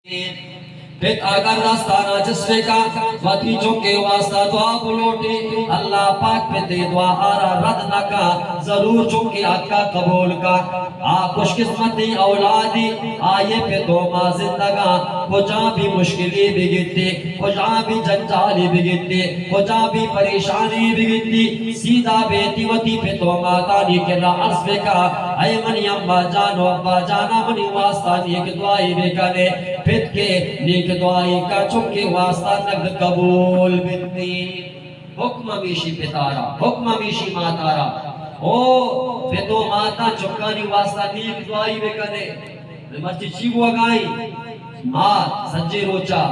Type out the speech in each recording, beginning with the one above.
پھر اگر راستانہ جسے کا وطی چونکے واسطہ دعا بلوٹے اللہ پاک پہ دے دعا آرہ رد نہ کا ضرور چونکے آقا قبول کا خوش قسمتی اولادی آئے پہ دو ماں زندگاں کجا بھی مشکلی بگتے کجا بھی جنجالی بگتے کجا بھی پریشانی بگتی سیدھا بیتی وطی پہ دو ماں تانی کے رعص بے کا اے منی امبا جانو ابا جانا منی واسطہ نیک دعائی بے کنے پھر کے نیک دعائی کا چونکہ واسطہ نقد قبول بنتی حکم میشی پتارا حکم میشی ماتارا او فتو ماتا چکانی واسطہ نیک دعائی بے کنے مرچی چیگو اگائی ماں سجے روچا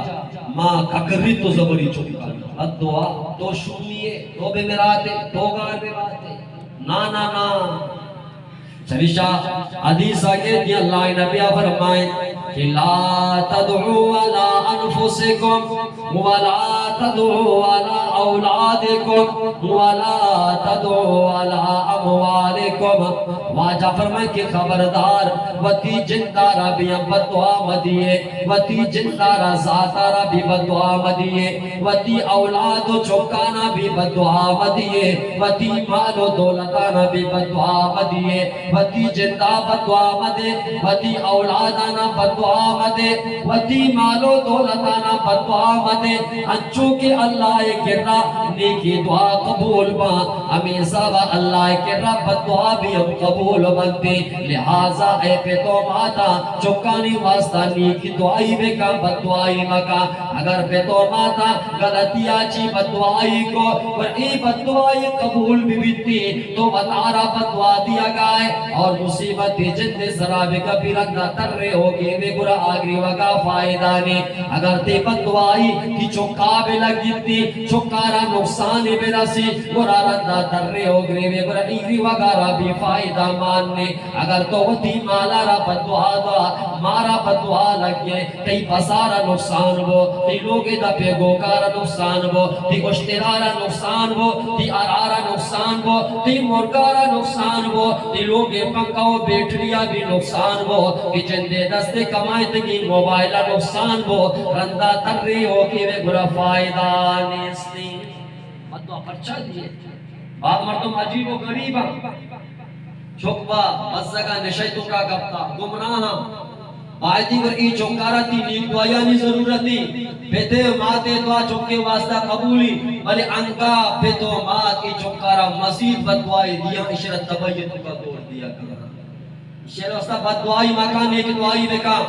ماں ککری تو زبری چکانی اد دعا تو شومیے تو بے مراتے تو گار بے باتے نا چلیشا حدیث آگے دی اللہ نبی فرمائے کہ لا تدعو علی انفسکم ولا تدعو علی اولادکم ولا تدعو علی اموالکم واجہ فرمائے کہ خبردار وطی جندارہ بھی بدعا مدیے وطی جندارہ ذاتارہ بھی بدعا مدیے وطی اولاد و چوکانا بھی بدعا مدیے وطی مال و دولتانا بھی بدعا مدیے وطی جندہ بدعا مدے وطی اولادانا بدعا مدے وطی مال و دولتانا بدعا مدے انچو کہ اللہ کرا نیکی دعا قبول با ہمیں سابا اللہ کرا بدعا بھی ہم قبول بنتے لہذا اے پہ تو ماتا چکانی واسطہ نیکی دعائی بے کا بدعائی مکا اگر پہ تو ماتا غلطیا چی بدعائی کو اور ای بدعائی قبول بھی بیتی تو بطارہ بدعا دیا گائے اور مصیبت جند سرابے کا پیرکنا تر رہے ہوگی بے گرہ آگری وگا فائدہ نے اگر تے بدعائی کی چکا بے لگیتی چکارا نقصان بے رسی گرہ ردہ تر رہے ہوگی بے گرہ ایگری وگا را بھی فائدہ ماننے اگر تو وطی مالا را بدعا دعا مارا بدعا لگے کئی بسارا نقصان ہو تی لوگے دا پہ گوکارا نقصان ہو تی اشترارا نقصان ہو تی آرارا نقصان ہو تی مرگارا نقصان ہو تی لوگے پنکاو بیٹریا بھی نقصان ہو تی جندے دستے کمائے تکی موبائلہ نقصان ہو رندہ تر رہی ہو کہ وہ گرہ فائدہ نیستی بدعا پرچا دیئے باب مردم عجیب و غریبا چوکبا مزگا نشیتوں کا گپتا گمراہاں آیتی ور ای چوکارا تی نیک دعایانی ضرورتی پیتے ماتے دعا چوکے واسطہ قبولی بلے انگا پیتو مات ای چوکارا مزید بدعائی دیا اشرت تبیتوں کا دور دیا کرا اشرت واسطہ بدعائی مکان ایک دعائی بکا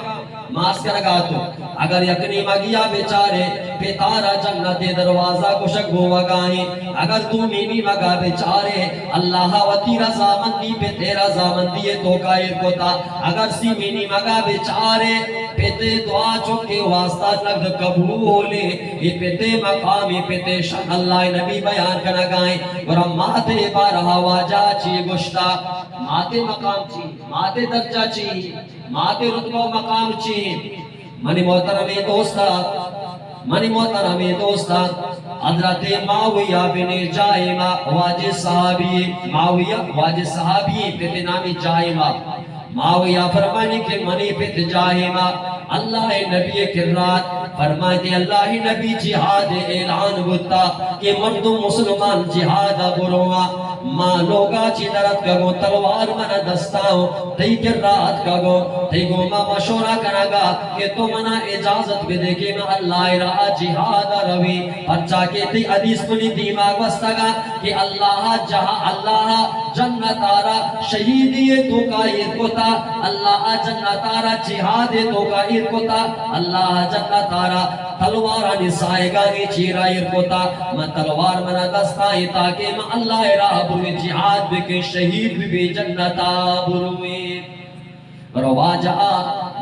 ماس کر گا تو اگر یکنی مگیا بیچارے پیتارا جنت دروازہ کو شکو وگائیں اگر تو مینی مگا بیچارے اللہ و تی رضامندی پہ تیرا رضامندی تو کائر کو تا اگر سی مینی مگا بیچارے پیتے دعا چکے واسطہ لگ قبولے یہ پیتے مقامی پیتے شان اللہ نبی بیان کرنا گائیں اور ماتے بارہا واجہ چی گشتا ماتے مقام چی ماتے درجہ چی ماتے رتبہ و مقام چی منی محترمی دوستا حضرت معاویہ بن جائمہ واجہ صحابی پیتے نامی جائمہ معاویہ فرمانے کے منی پیت جائمہ اللہ نبی کرات فرمائے اللہ نبی جہاد اعلان ہوتا کہ مردم مسلمان جہاد بروا ماں لوگا چی درد کگو تلوار منا دستاؤ تی کرات کگو تی گو ماں مشورہ کنگا کہ تو منا اجازت بھی دے کہ میں اللہ را جہاد روی پرچا کے تی حدیث منی دیماغ وستگا کہ اللہ جنت آرہ شہیدی تو کا ارکتا اللہ جنت آرہ جہاد تو کا ارکتا اللہ جنت آرہ تلوارا نسائے گانی چیرا ارکتا میں تلوار منا دستائی تاکہ میں اللہ راہ بروی جہاد بکے شہید بھی جنتا بروی رواجہ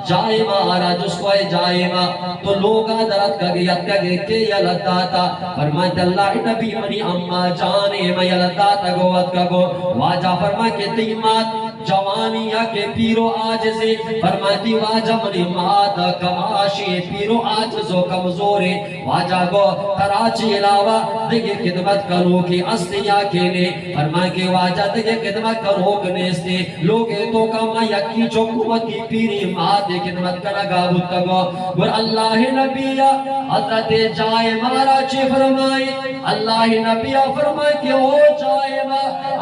جائمہ آرہ جس کو جائمہ تو لوگا درد کگیت کگے کے یلداتا فرمائے اللہ نبی منی اما جانے میں یلداتا گوت کگو واجہ فرمائے کہ تیمات جوانیہ کے پیرو آجزے فرماتی واجہ منی ماد کماشی پیرو آجزو کمزورے واجہ گو کراچی علاوہ دیکھے خدمت کرو کی اصلیہ کے لئے فرما کے واجہ دیکھے خدمت کرو کنیستے لوگے تو کم یکی چکوتی پیری ماد خدمت کرگا بھتگو گر اللہ نبیہ حضرت جائے مارا چی فرمائی اللہ نبیہ فرمائی کہ او جائے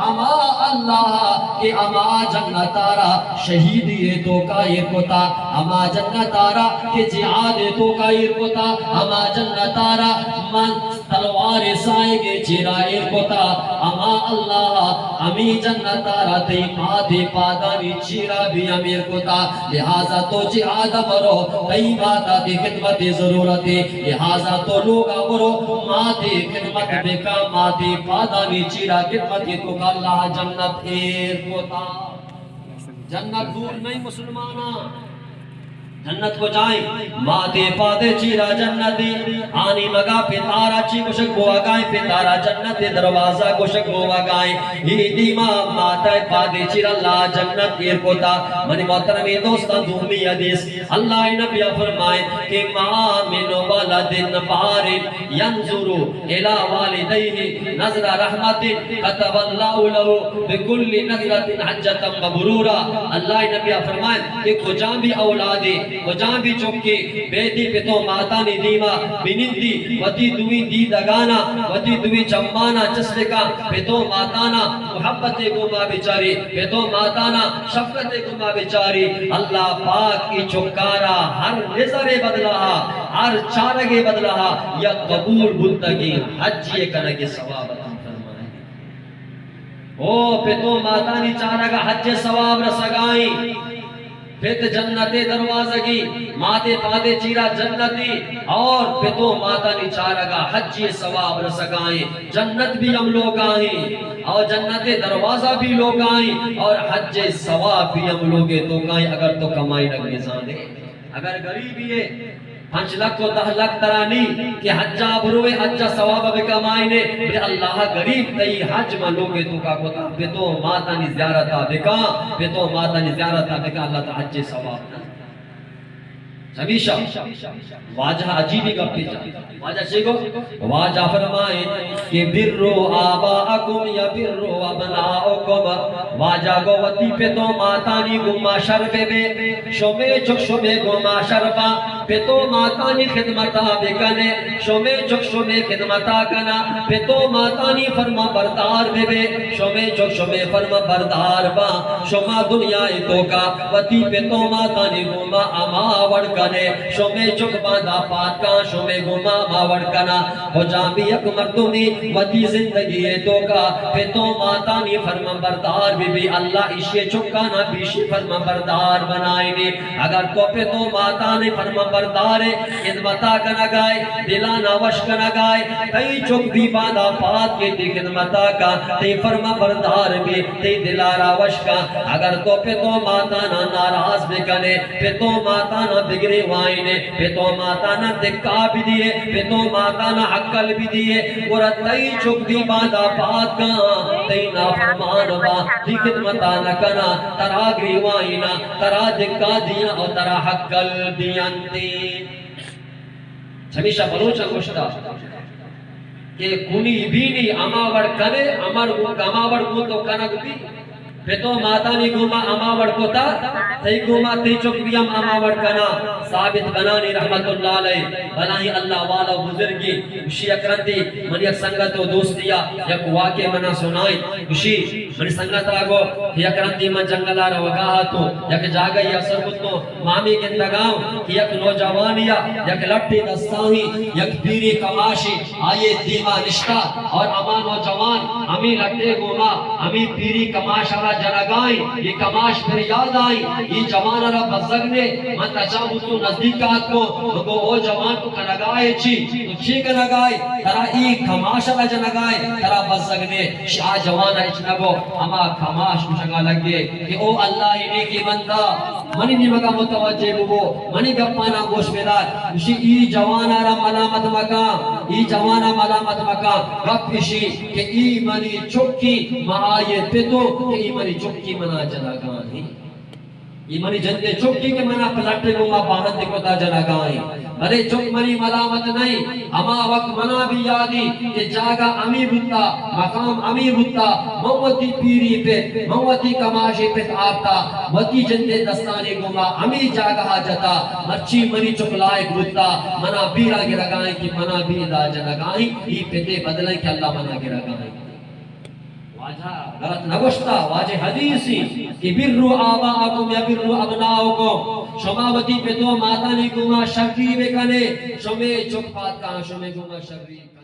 اما اللہ کہ اما جنتارا شہیدی تو کائر کتا اما جنتارا کہ جہاد تو کائر کتا اما جنتارا من تلوار سائے گے چرائر کتا اما اللہ امی جنتارا تی مادے پادانی چیرا بھی امیر کتا لہذا تو جہاد برو تی ماتا تی خدمت ضرورت لہذا تو لوگا برو مادے خدمت بکا مادے پادانی چیرا خدمت تو کا اللہ جنت ایر کوتا جنت دور نہیں مسلمانہ جنت کو جائیں ماتے پادے چیرا جنتی آنی مگا پیتارا چی کشک ہوا گائیں پیتارا جنت دروازہ کشک ہوا گائیں ہی دیما ماتے پادے چیرا اللہ جنت ایر کوتا منی محترمی دوستا دومی حدیث اللہ نبی فرمائے کہ ما من ولد بار ینظرو الى والدیہ نظر رحمت قطب اللہ لہو بکل نظرت حجتا مبرورا اللہ نبی فرمائے کہ کجاں بھی اولادے وجاں بھی چکے بیٹی پہ تو ماتانی دیما بنندی وطی دوی دی دگانا وطی دوی چمانا چسلکا پہ تو ماتانا محبت گما بچاری پہ تو ماتانا شفقت گما بچاری اللہ پاک کی چکارا ہر نظر بدلہ ہر چارگے بدلہ یا قبول بلتگی حج یہ کنگی ثواب فرمائے او پہ تو ماتانی چارگا حج ثواب رسگائیں پھر جنت دروازگی ماتے پادے چیرا جنتی اور پہ تو ماتا نیچارگا حجی ثواب رسگائیں جنت بھی ہم لوگ آئیں اور جنت دروازہ بھی لوگ آئیں اور حج ثواب بھی ہم لوگے تو گائیں اگر تو کمائی لگنے زانے اگر غریبی ہے 5 لاکھ کو 10 لاکھ ترانی کہ حجہ بروے حجہ ثواب بے کمائنے بے اللہ غریب تئی حج ملوگے تو کا کوتا بے تو ماتانی زیارتا بکا بے تو ماتانی زیارتا بکا اللہ تا حج ثواب ہمیشہ واجہ عجیبی کا پیچھا واجہ شیخو واجہ فرمائے کہ برو آباءکم یا برو ابناؤکم واجہ گوتی پہ تو ماتانی گما شربے بے شمے چک شمے گما شربا پہ تو ماتانی خدمتا بکنے شمے چک شمے خدمتا کنا پہ تو ماتانی فرما بردار بے شمے چک شمے فرما بردار با شما دنیا تو کا وتی پہ تو ماتانی گما اما وڑکا شومے چک باندھا پات کا شومے گما ماوڑ کنا ہو جامی یک مردمی ودی زندگی تو کا پہ تو ماتانی فرما بردار بھی اللہ اشی چکانا بیشی فرما بردار بنائیں اگر تو پہ تو ماتانی فرما بردار خدمتا کنا گائے دلانا وش کنا گائے کئی چک بھی باندھا پات کے تی خدمتا کا تی فرما بردار بھی تی دلارا وش کا اگر تو پہ تو ماتانا ناراض بکنے پہ تو ماتانا بگرے وائنے پہ تو ماتانا دکا بھی دیئے پہ تو ماتانا حقل بھی دیئے اور تئی چک دی باندھا پات کا تئی نافرمان با دی خدمتا نکنا ترا گری وائنا ترا دکا دیا اور ترا حقل دیانتی ہمیشہ بلوچا گوشتا کہ کنی بینی اماوڑ کنے اماوڑ کو تو کنک بھی پہ تو ماتانی گوما اماوڑ کو تا تی گوما تی چک بھی ہم اماوڑ کنا ثابت بنانی رحمت اللہ علیہ بنائی اللہ والا بزرگی خوشی اکرنتی منی ایک سنگت و دوستیا یک واقع منا سنائی خوشی منی سنگت آگو ہی اکرنتی من جنگلہ روگاہ تو یک جاگئی افسر کتنو مامی گندگاؤں یک نوجوانیا یک لٹی دستاہی یک پیری کماشی آئے دیما نشتا اور اما نوجوان ہمیں لٹے گوما ہمیں پیری کماشا جنگائیں یہ کماش پھر یاد آئی یہ جوان را بزگنے من تجاو تو نزدیکات کو لگو او جوان کو کنگائے چی تو چی کنگائے ترا ای کماش را جنگائے ترا بزگنے شاہ جوان اچنگو اما کماش کچھنگا لگے کہ او اللہ ہی کی بندہ منی نیمگا متوجہ بگو منی گپانا گوش بیدار اسی ای جوان را ملامت مکام ای جوان ملامت مکام گپ اسی کہ ای منی چکی مہایت پہ تو ای منی چکی منا جنگان ایمانی جنتے چوکی کے منا پلٹے گوما باہن دیکھو تا جنگائیں بھلے چوک منی ملامت نہیں اما وقت منا بھی یادی کہ جاگا امی بھتا مقام امی بھتا موتی پیری پہ موتی کماشی پہ آتا وطی جنتے دستانی گوما امی جاگا جتا مرچی منی چکلائے بھتا منا بیرا گرگائیں کہ منا بھی دا جنگائیں یہ پتے بدلیں کہ اللہ منا گرگائیں واجہ غلط نگوشتا واجہ حدیثی کہ برو آباءکم یا برو ابناؤکم شما وطی پہ تو مادانی گوما شرکی بکنے شمی چک پات کہاں شمی گوما شرکی